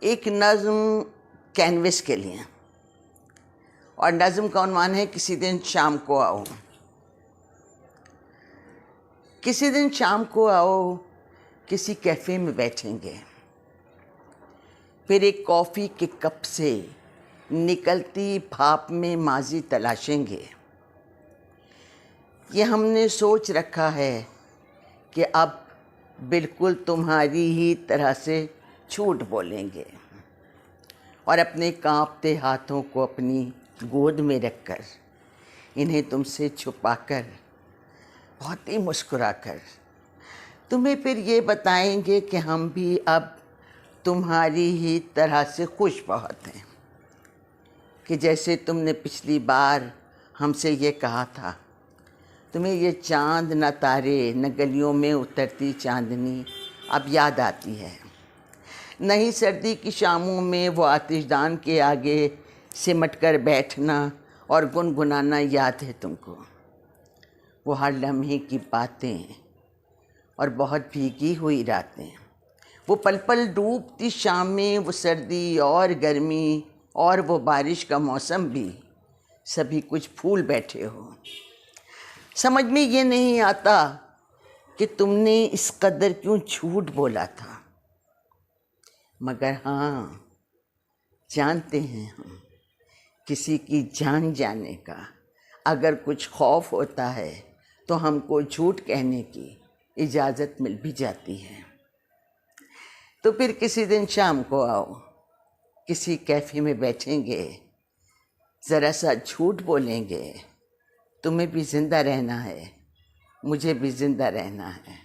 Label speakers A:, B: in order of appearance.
A: एक नज़्म कैनवस के लिए, और नज़्म का उन्वान है किसी दिन शाम को आओ। किसी दिन शाम को आओ, किसी कैफ़े में बैठेंगे, फिर एक कॉफ़ी के कप से निकलती भाप में माजी तलाशेंगे। ये हमने सोच रखा है कि अब बिल्कुल तुम्हारी ही तरह से झूठ बोलेंगे और अपने कांपते हाथों को अपनी गोद में रखकर, इन्हें तुमसे छुपाकर, बहुत ही मुस्कुराकर तुम्हें फिर ये बताएंगे कि हम भी अब तुम्हारी ही तरह से खुश बहुत हैं, कि जैसे तुमने पिछली बार हमसे ये कहा था। तुम्हें ये चांद न तारे न गलियों में उतरती चांदनी अब याद आती है, नहीं सर्दी की शामों में वो आतिशदान के आगे सिमट कर बैठना और गुनगुनाना याद है तुमको। वो हर लम्हे की बातें और बहुत भीगी हुई रातें, वो पल पल डूबती शामें, वो सर्दी और गर्मी और वो बारिश का मौसम भी, सभी कुछ भूल बैठे हो। समझ में ये नहीं आता कि तुमने इस कदर क्यों झूठ बोला था, मगर हाँ जानते हैं हम, किसी की जान जाने का अगर कुछ खौफ होता है तो हमको झूठ कहने की इजाज़त मिल भी जाती है। तो फिर किसी दिन शाम को आओ, किसी कैफ़े में बैठेंगे, ज़रा सा झूठ बोलेंगे। तुम्हें भी ज़िंदा रहना है, मुझे भी ज़िंदा रहना है।